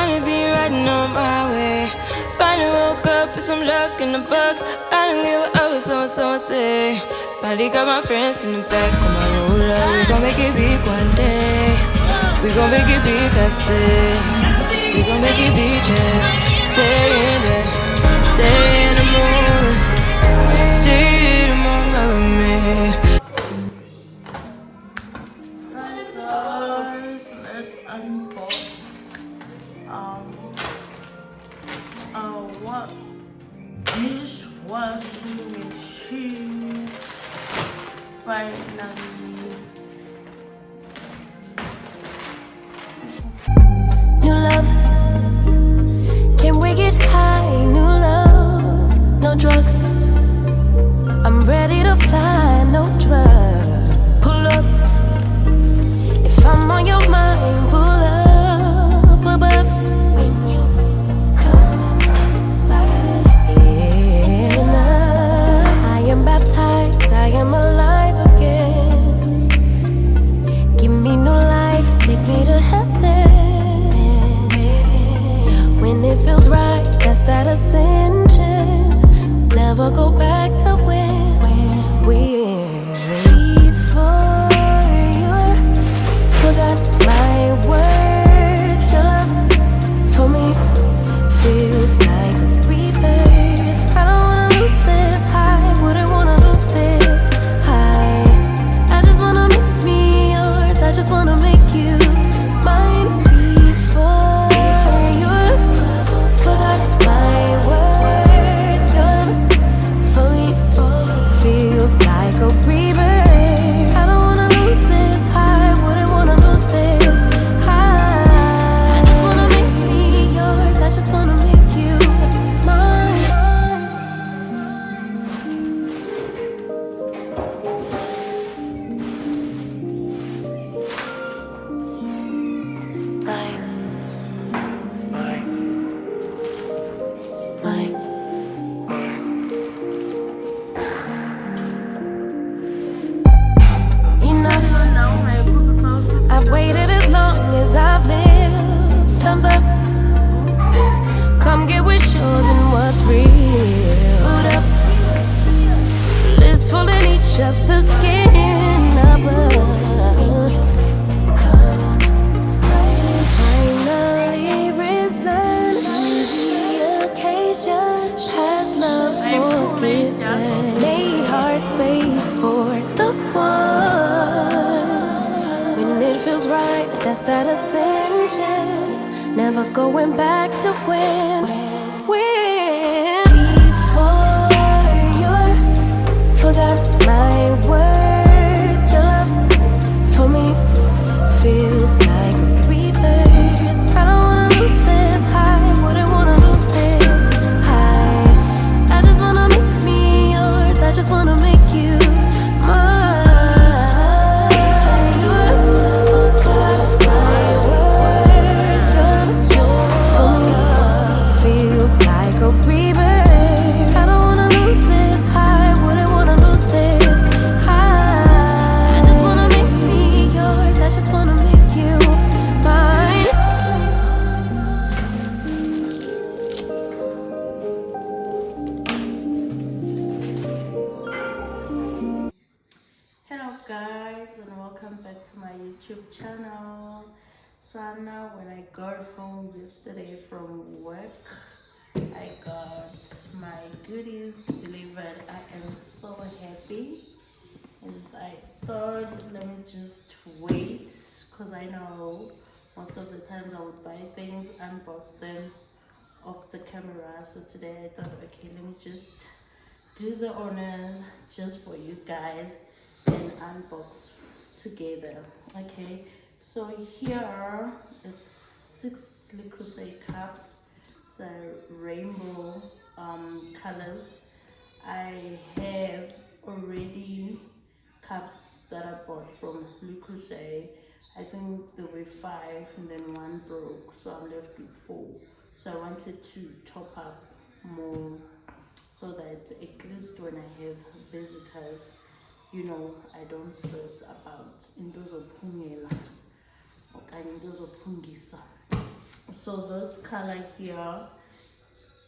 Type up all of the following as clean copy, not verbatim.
only be riding on my way. Finally woke up with some luck in the book. I don't give a what someone say. Finally got my friends in the back of my roller. We gon' make it big one day. We gon' make it big, I say. We gon' make it big, just stay in there. Stay in the moon. Stay in the moon with me. Hi guys, let's unbox what dishwashing machine finally. New love, can we get high? New love, no drugs. I'm ready to fly, no drugs. Pull up, if I'm on your mind, pull up above. When you come inside, in us, I am baptized, I am alive again. Give me new life, take me to heaven. When it feels right, that's that ascension. Never go back to when before you forgot my worth. Your love for me feels like a rebirth. I don't wanna lose this high, wouldn't wanna lose this high. I just wanna make me yours, I just wanna make you mine. Before you forgot my worth. Your love for me feels like a rebirth. I don't wanna lose this high, wouldn't wanna lose this high. I just wanna make me yours, I just wanna make you mine. Mine. Enough. I've waited as long as I've lived. Thumbs up. Come get what's yours and what's real. Boot up. Blissful in each other's skin above. Finally risen to the occasion. Past love's forgiven. Made heart space for the one. When it feels right, that's that ascension. Never going back to when before you forgot my worth. Your love for me feels like a rebirth. I don't wanna lose this high, wouldn't wanna lose this high. I just wanna make me yours, I just wanna make you mine. Forgot my worth. Your love for me feels like a rebirth. I don't wanna lose this high, wouldn't wanna lose this high. I just wanna make me yours, I just wanna make you mine. Hello guys, and welcome back to my YouTube channel. So now when I got home yesterday from work, I got my goodies delivered. I am so happy, and I thought let me just wait, because I know most of the times I would buy things, unbox them off the camera. So today I thought, okay, let me just do the honors just for you guys and unbox together. Okay, so here it's 6 Creuset cups. It's a rainbow colors. I have already cups that I bought from Creuset. I think there were 5 and then 1 broke, so I'm left with 4. So I wanted to top up more so that at least when I have visitors, you know, I don't stress about into zophungela okanye into zophungisa. So this color here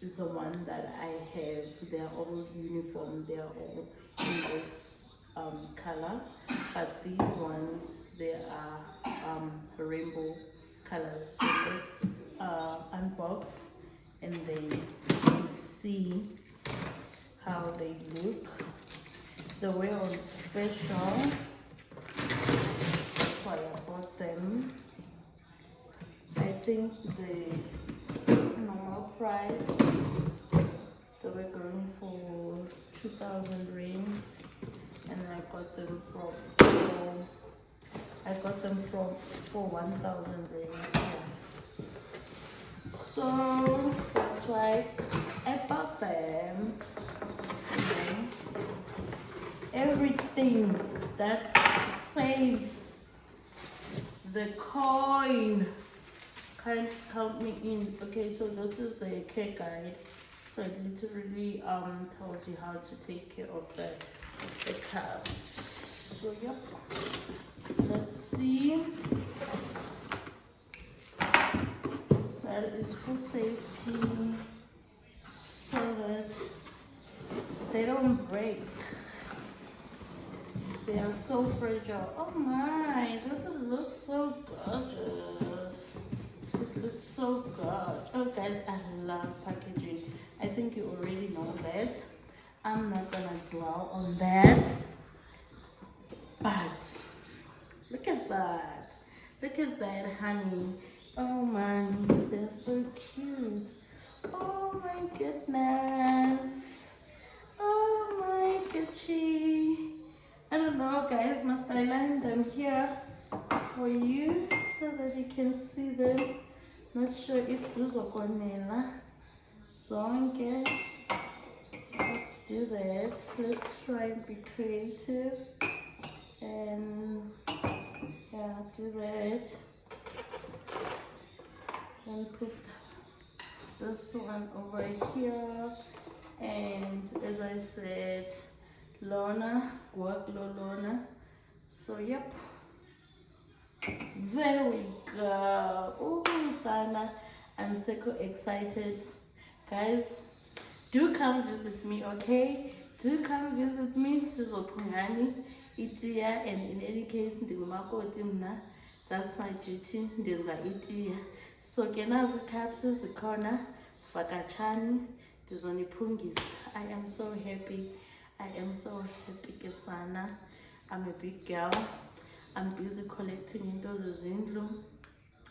is the one that I have. They're all uniform, they're all in this color, but these ones, they are rainbow colors. So let's unbox and then you see how they look. The way on special, that's why I bought them. I think the normal price, they were going for 2,000 rands, and I got them for 1,000 rands. Yeah. So that's why I bought them. Everything that saves the coin can't count me in. Okay, so this is the care guide. So it literally tells you how to take care of the calves. So yep, let's see. That is for safety, so that they don't break. They are so fragile. Oh my, doesn't look so gorgeous. It looks so good. Oh guys, I love packaging. I think you already know that. I'm not gonna dwell on that. But look at that. Look at that, honey. Oh man, they're so cute. Oh my goodness. Oh my Gucci. I don't know guys, must I line them here for you so that you can see them? Not sure if those are Cornella. So okay, let's do that. Let's try and be creative and yeah, do that. And put this one over here. And as I said, Lorna, Guaglo Lorna. So yep, there we go. Oh, Sana and Seko excited. Guys, do come visit me, okay? Do come visit me. Sizo Pungani, Itia, and in any case, that's my duty. Ndenza Itia. So kenazi capsules the corner, Fakachani, Dizoni Pungis. I am so happy. I am so happy, Kesana. I'm a big girl. I'm busy collecting into the Zindlu.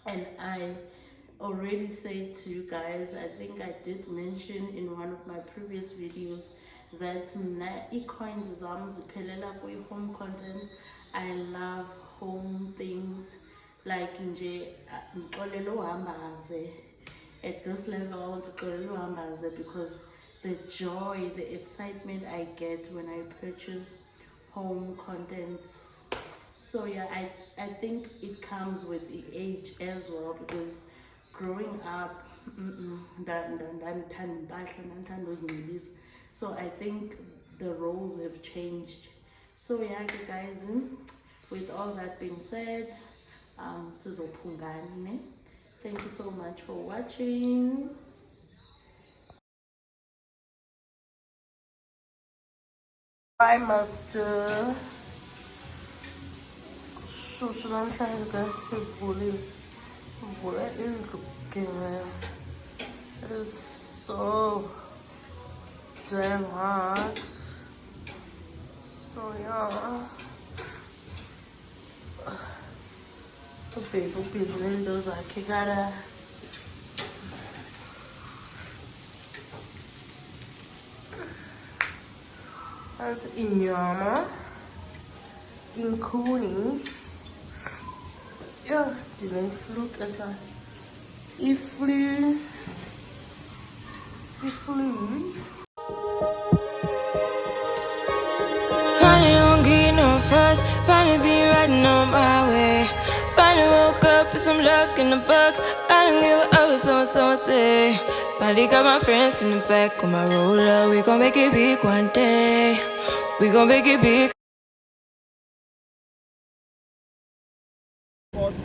And I already said to you guys, I think I did mention in one of my previous videos that e-coins is home content. I love home things like at this level because the joy, the excitement I get when I purchase home contents. So yeah, I think it comes with the age as well, because growing up, so I think the roles have changed. So yeah guys, with all that being said, thank you so much for watching. I must it is so damn hot. So yeah, the people business those are kigara. That's inyama, inkuni. Ja, didn't look as a flew. Finally don't get no fuss. Finally be riding on my way. Finally woke up with some luck in the book. I don't give a what someone say. Finally got my friends in the back of my roller. We gon' make it big one day. We gon' make it big.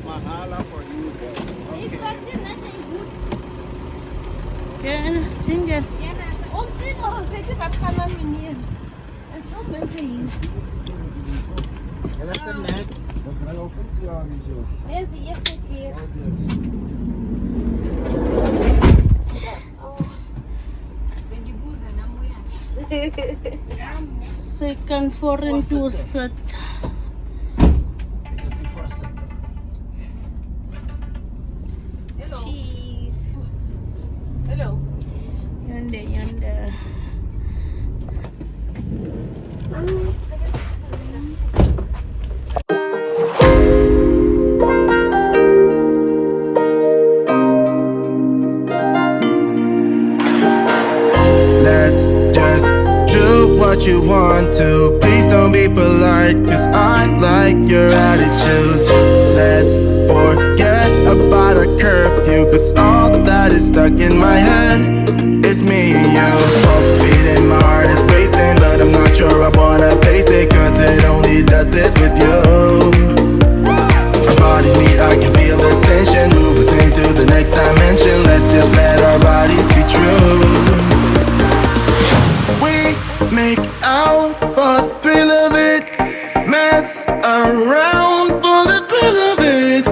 Mahala for you, girl. Okay. Ken, tinggal. Ons sien maar ons weet nie wat gaan aan meneer. Dit sou mense hier. En dat is de max. Dat kan ook goed klaar niet zo. Dit is die eerste keer. Second foreign closet. Hello. Cheese. Hello. Yonder. Let's just do what you want to. Please don't be polite, cause I like your attitude. Let's forget about a curfew, cause all that is stuck in my head. It's me and you, both speeding, my heart is racing, but I'm not sure I wanna pace it, cause it only does this with you. Our bodies meet, I can feel the tension, move us into the next dimension. Let's just let our bodies be true. We make out for the thrill of it, mess around for the thrill of it.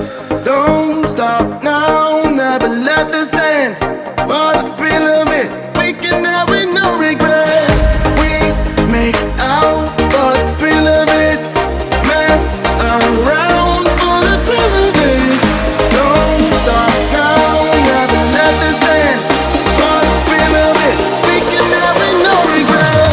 Don't stop now, never let this end. For the thrill of it, we can have it, no regret. We make out for the thrill of it, mess around for the thrill of it. Don't stop now, never let this end. For the thrill of it, we can have it, no regret.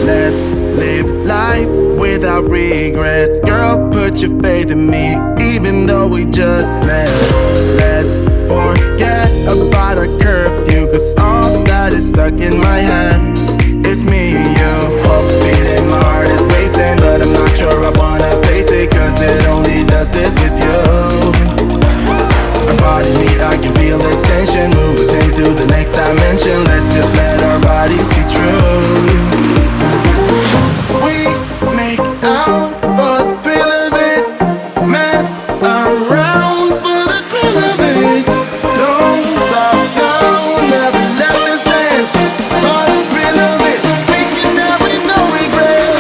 Let's live life without regrets. Girl, put your faith in me, even though we just met. Let's forget about our curfew, cause all that is stuck in my head. It's me and you, both speeding, my heart is racing, but I'm not sure I wanna pace it, cause it only does this with you. Our bodies meet, I can feel the tension, move us into the next dimension. Let's just let our bodies be true. We make out for the thrill of it, mess around for the thrill of it. Don't stop now, never let this end. For the thrill of it, we can have it, no regret.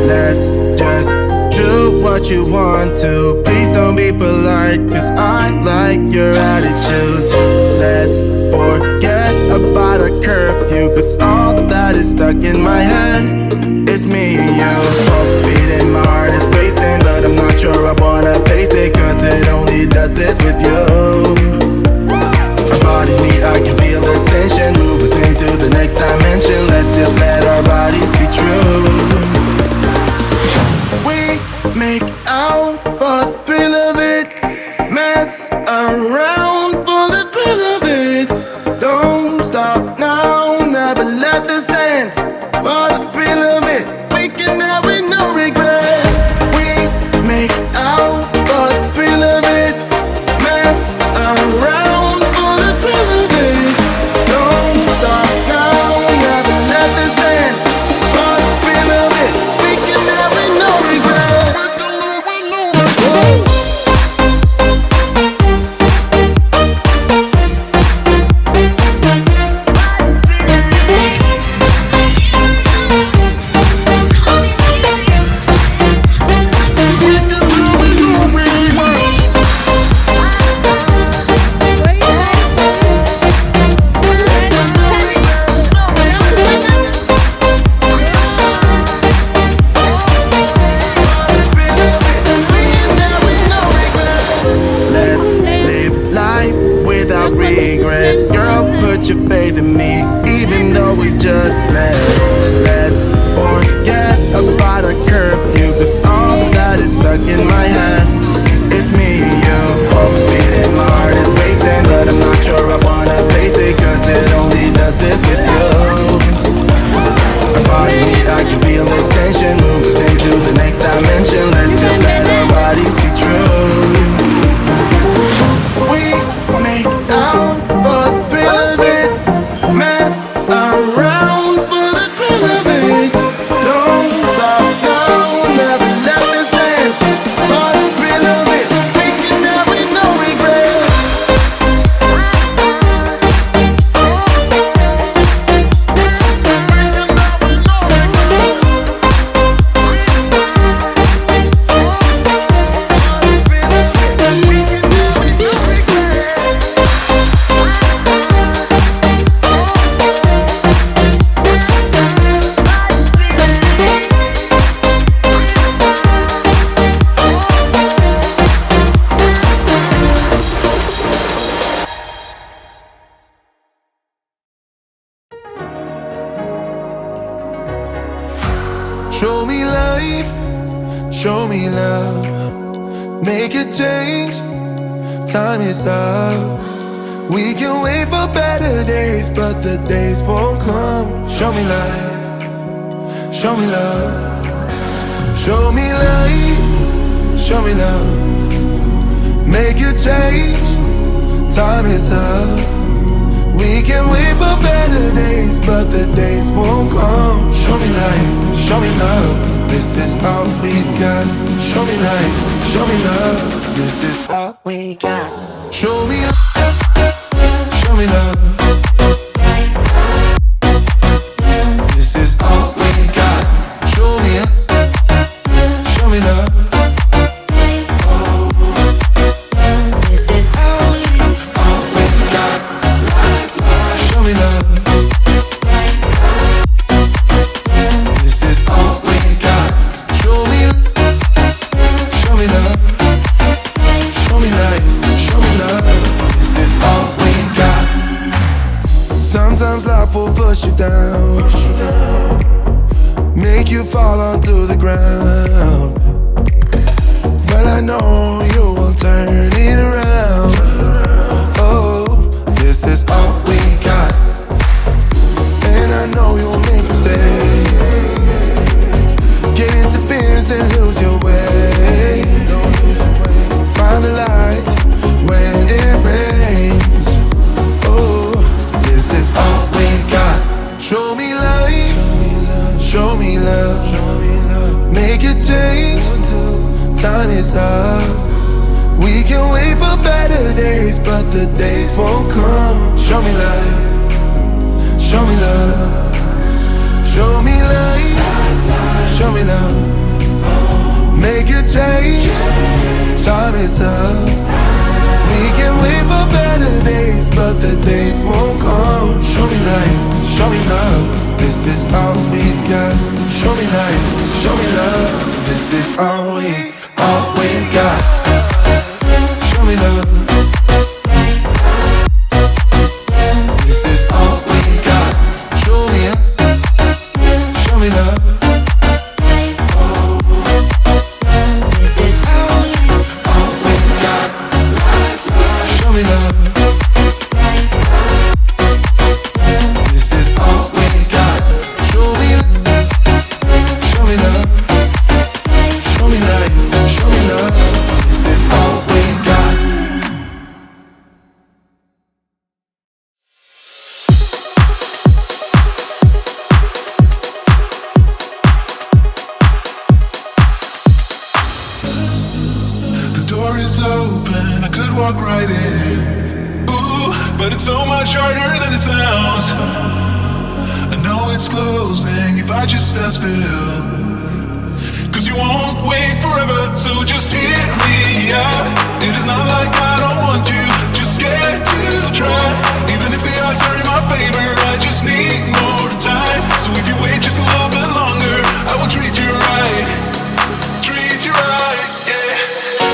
Let's just do what you want to. Please don't be polite, cause I like your attitude. Let's forget about a curfew, cause all that is stuck in my head. It's me and you, both speeding, my heart is racing, but I'm not sure I wanna pace it, cause it only does this with you. Our bodies meet, I can feel the tension, move us into the next dimension. Let's just let our bodies be true. We make out for the thrill of it, mess around for the thrill of it. Don't stop now, never let this end. For the thrill of it, we can have it, no regret. We make out for the thrill of it. regrets. Girl, put your faith in me, even though we just met. Let's forget about our curfew, cause all that is stuck in my head. It's me and you, both speeding, my heart is racing, but I'm not sure I wanna face it, cause it only does this with you. Our bodies meet, I can feel the tension, move us into the next dimension. Let's just let our bodies be true. We make out for the thrill of it, mess around for the thrill of it. Don't stop now, never let this end. For the thrill of it, we can have it, no regret. Show me life, show me love, make a change, time is up. We can wait for better days, but the days won't come. Show me life, show me love, show me life, show me love, make a change, time is up. We can wait for better days, but the days won't come. Show me life, show me love, this is all we got. Show me life, show me love, this is all we got. Show me love, show me love, this is all we got. Show me love, show me love. Sometimes life will push you down, make you fall onto the ground. But I know you will turn it around. Oh, this is all we got. And I know you will make mistakes, get interference and lose your way. Find the light when it rains. Oh, this is all we got. Show me life, show me love, make a change, time is up. We can wait for better days, but the days won't come. Show me life, show me love, show me life, show me love, make a change, time is up. We can wait for better days, but the days won't come. Show me life, show me love, this is all we got. Show me life, show me love, this is all we got. Show me love, this is all we got. Show me up, show me love.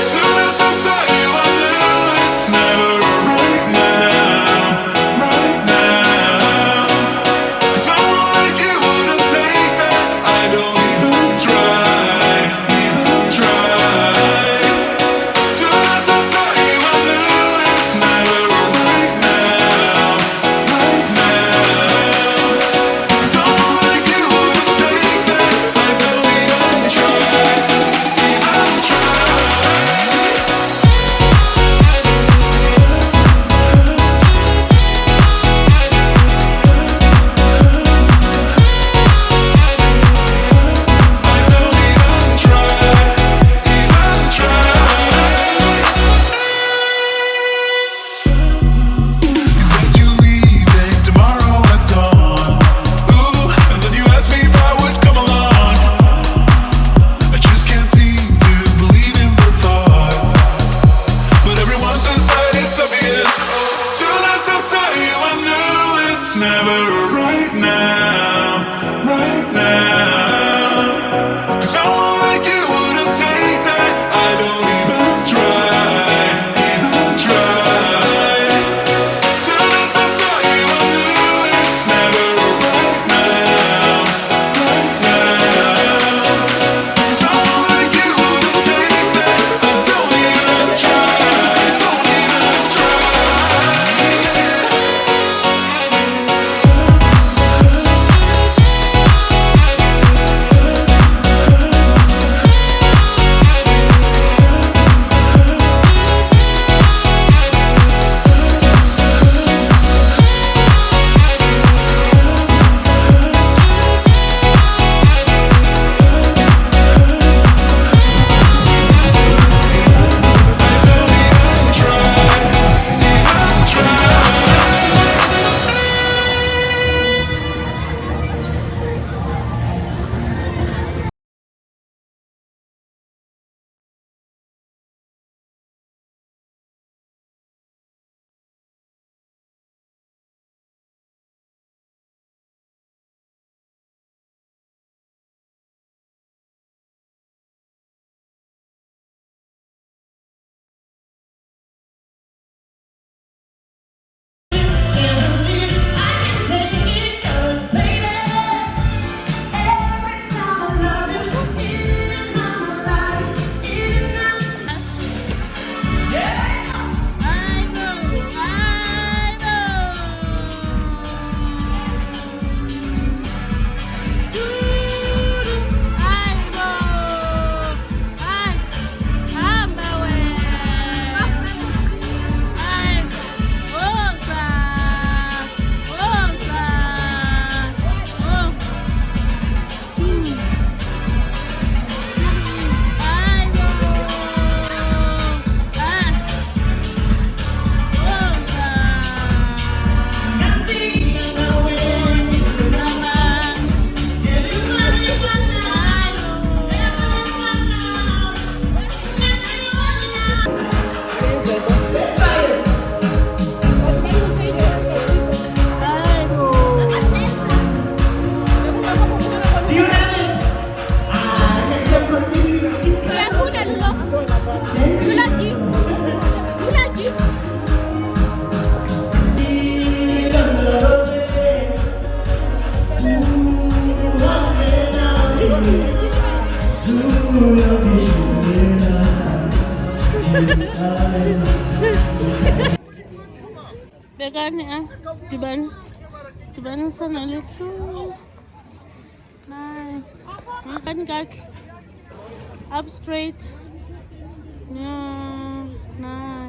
Soon as I saw you, I knew it's never right now. Pegani, Dibanis on a little. Nice. Up straight. Yeah, nice.